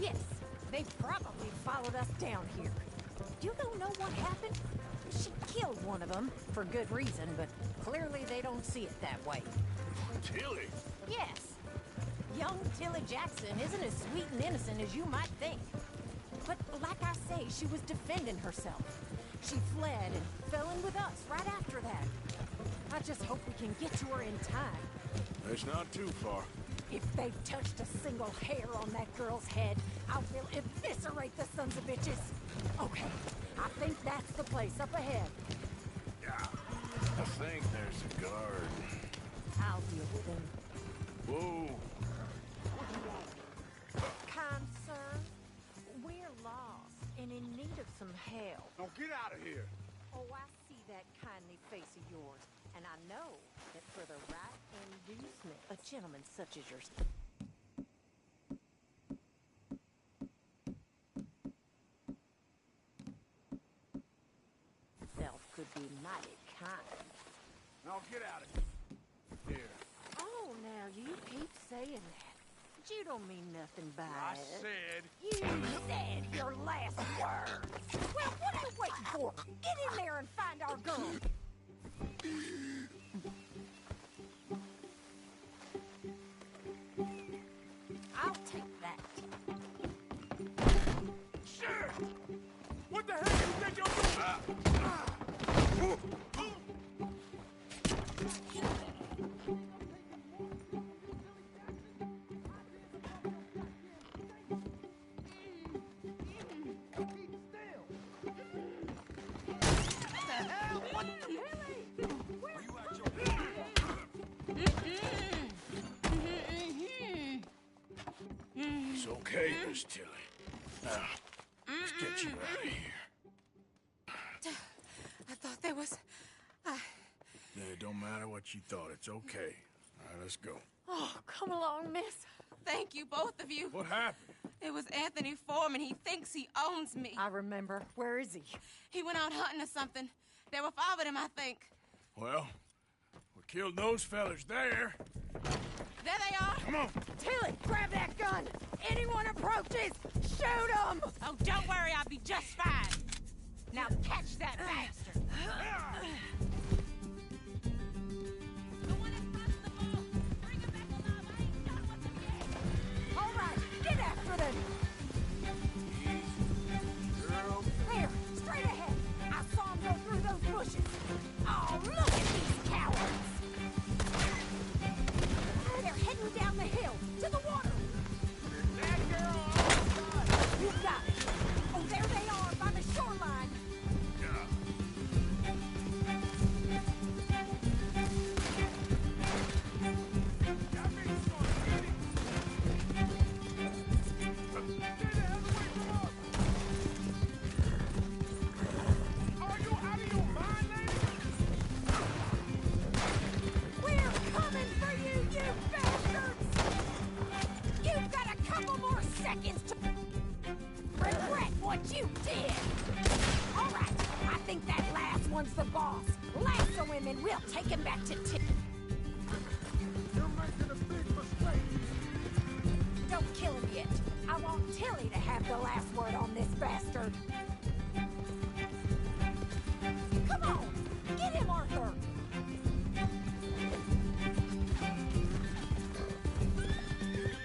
U: Yes. They probably followed us down here. You don't know what happened? She killed one of them, for good reason, but clearly they don't see it that way.
B: Tilly?
U: Yes. Young Tilly Jackson isn't as sweet and innocent as you might think. But like I say, she was defending herself. She fled and fell in with us right after that. I just hope we can get to her in time.
B: It's not too far.
U: If they've touched a single hair on that girl's head, I will eviscerate the sons of bitches. Okay, I think that's the place up ahead.
B: Yeah, I think there's a guard.
U: I'll deal with him.
B: Whoa.
U: Kind sir, we're lost and in need of some help.
G: Now get out of here.
U: Oh, I see that kindly face of yours, and I know that for the right inducement, a gentleman such as yourself could be mighty kind.
G: Now get out of here.
U: Oh, now you keep saying that. But you don't mean nothing by
G: I
U: it.
G: said...
U: You said your last words. Well, what are you waiting for? Get in there and find our girl. I'll take that.
G: Shit! What the heck do you think you're doing?
B: It's okay, Miss Tilly. Now, let's get you out of here.
O: I thought there was...
B: Yeah, it don't matter what you thought. It's okay. All right, let's go.
O: Oh, come along, miss. Thank you, both of you.
B: What happened?
O: It was Anthony Foreman. He thinks he owns me.
U: I remember. Where is he?
O: He went out hunting or something. There were 5 of them, I think.
B: Well, we killed those fellas there.
O: There they are.
B: Come on.
U: Tilly, grab that gun. Anyone approaches, shoot them.
O: Oh, don't worry. I'll be just fine. Now catch that bastard.
U: the women, we'll take him back to Tilly.
M: You're making a big mistake.
U: Don't kill him yet. I want Tilly to have the last word on this bastard. Come on! Get him, Arthur!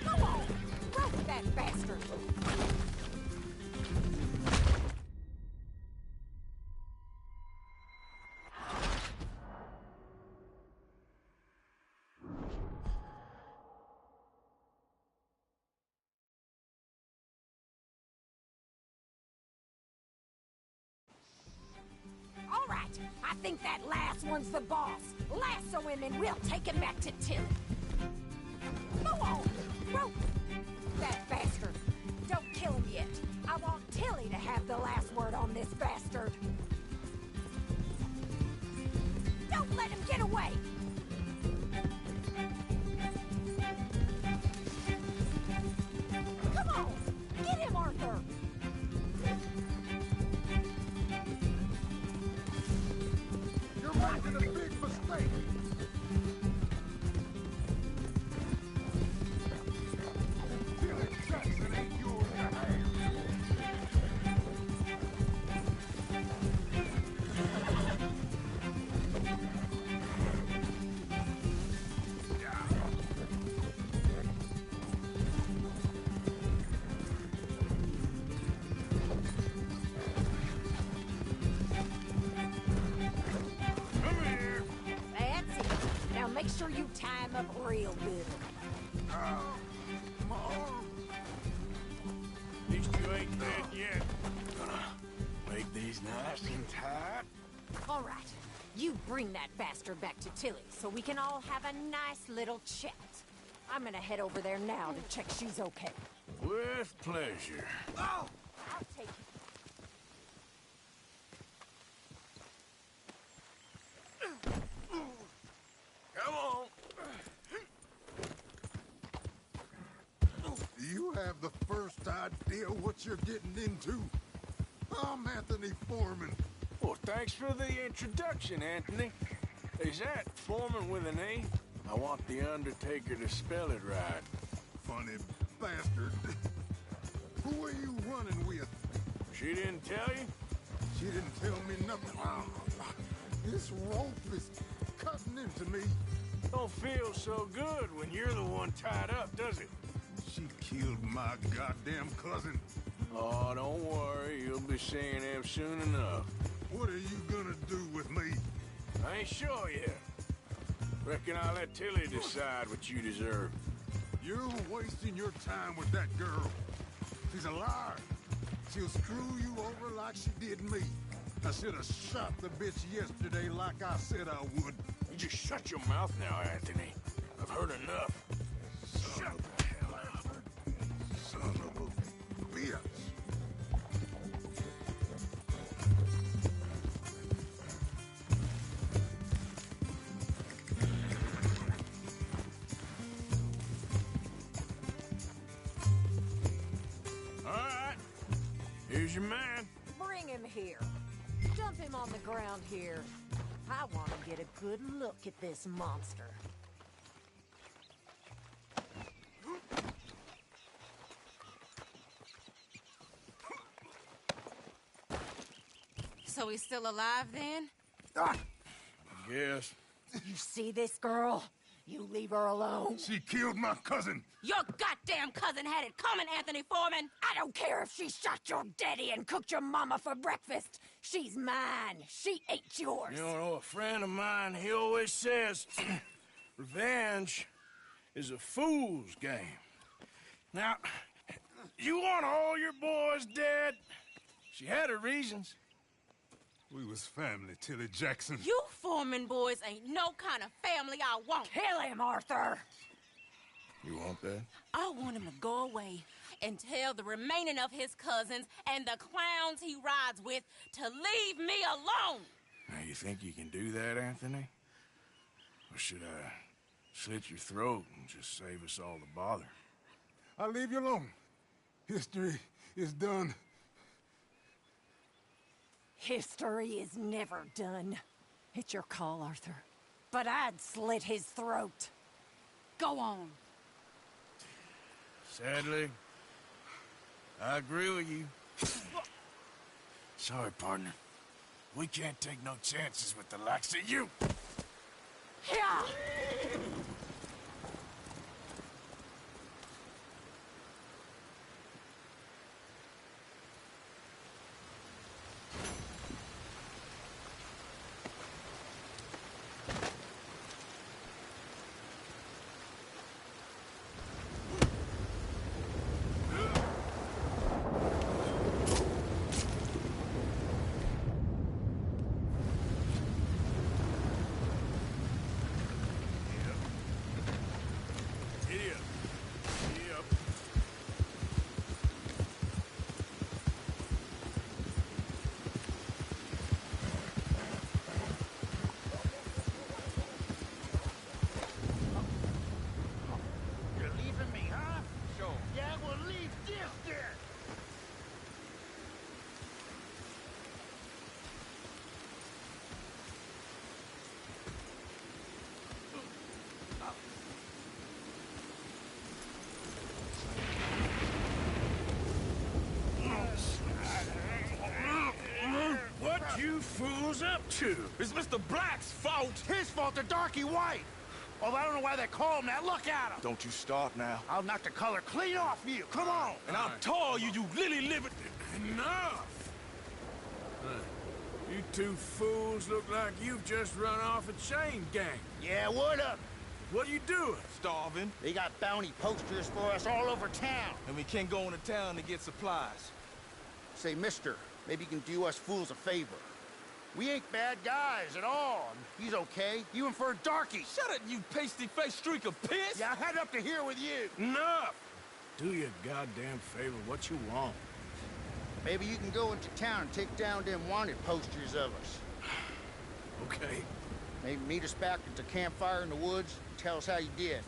U: Come on! Rope that bastard! All right, I think that last one's the boss. Lasso him and we'll take him back to Tilly. Go on, rope that bastard. Don't kill him yet. I want Tilly to have the last word on this bastard. Don't let him get away. Come on, get him, Arthur.
M: You're making a big mistake. Tilly Jackson ain't yours to have.
U: That's it. Now make sure you tie him up real good.
M: My arm.
B: At least you ain't dead yet. Gonna make these nice and tight.
U: All right, you bring that bastard back to Tilly so we can all have a nice little chat. I'm gonna head over there now to check she's okay.
B: With pleasure.
U: Oh! I'll take it.
B: Come on.
M: You have the first idea what you're getting into. I'm Anthony Foreman.
B: Well, thanks for the introduction, Anthony. Is that Foreman with an A? I want the Undertaker to spell it right.
M: Funny bastard. Who are you running with?
B: She didn't tell you?
M: She didn't tell me nothing. This rope is cutting into me.
B: Don't feel so good when you're the one tied up, does it?
M: She killed my goddamn cousin.
B: Oh, don't worry. You'll be seeing him soon enough.
M: What are you gonna do with me?
B: I ain't sure yet. Reckon I'll let Tilly decide what you deserve.
M: You're wasting your time with that girl. She's a liar. She'll screw you over like she did me. I should have shot the bitch yesterday like I said I would.
B: You just shut your mouth now, Anthony. I've heard enough.
M: Shut the hell up. Son of a bitch.
B: All right. Here's your man.
U: Bring him here. Dump him on the ground here. I want to get a good look at this monster. So he's still alive then?
B: I guess.
U: You see this girl? You leave her alone.
M: She killed my cousin.
U: Your goddamn cousin had it coming, Anthony Foreman. I don't care if she shot your daddy and cooked your mama for breakfast. She's mine. She ate yours.
B: You know, a friend of mine, he always says, revenge is a fool's game. Now, you want all your boys dead? She had her reasons.
M: We was family, Tilly Jackson.
U: You Foreman boys ain't no kind of family I want. Kill him, Arthur.
B: You want that?
U: I want him to go away and tell the remaining of his cousins and the clowns he rides with to leave me alone.
B: Now, you think you can do that, Anthony? Or should I slit your throat and just save us all the bother?
M: I'll leave you alone. History is done.
U: History is never done. It's your call, Arthur. But I'd slit his throat. Go on.
B: Sadly, I agree with you. Sorry, partner. We can't take no chances with the likes of you.
U: Yeah!
T: You're leaving me, huh? Sure. Yeah, well, leave this there.
B: What you fools up to?
T: It's Mr. Black's fault. His fault, the darky white. Well, I don't know why they call him that. Look at him.
J: Don't you start now.
T: I'll knock the color clean off you. Come on.
J: And I'll tell you, you lily-livered...
B: Enough! You two fools look like you've just run off a chain gang.
T: Yeah, what up?
B: What are you doing?
J: Starving.
T: They got bounty posters for us all over town.
J: And we can't go into town to get supplies.
T: Say, mister, maybe you can do us fools a favor. We ain't bad guys at all. He's okay, even for a darky.
J: Shut it, you pasty-faced streak of piss!
T: Yeah, I had up to here with you.
B: Enough! Do your goddamn favor what you want.
T: Maybe you can go into town and take down them wanted posters of us.
B: Okay.
T: Maybe meet us back at the campfire in the woods and tell us how you did.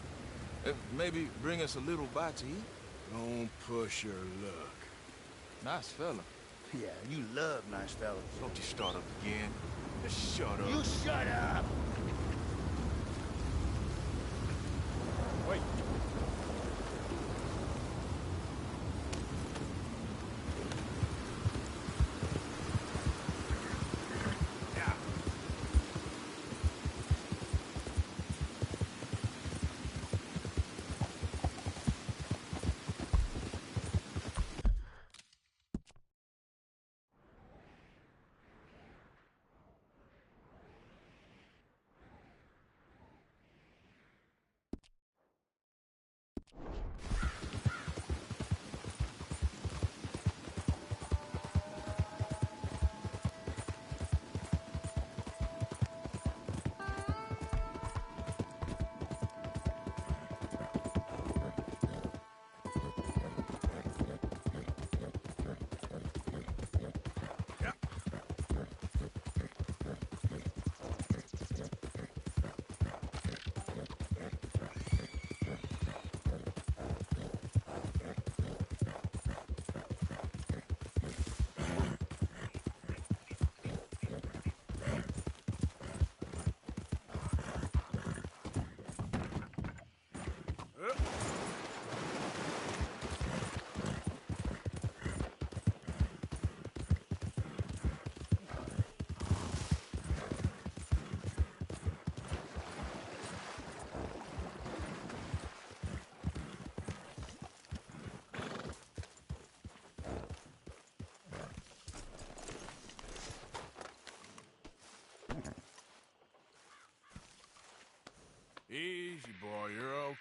J: Maybe bring us a little bite to eat.
B: Don't push your luck.
J: Nice fella.
T: Yeah, you love nice fellas.
J: Don't you start up again. Just shut up.
T: You shut up!
J: Wait.
B: Easy, boy, you're okay.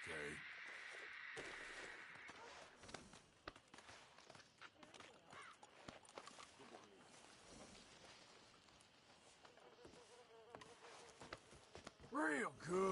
B: Real good.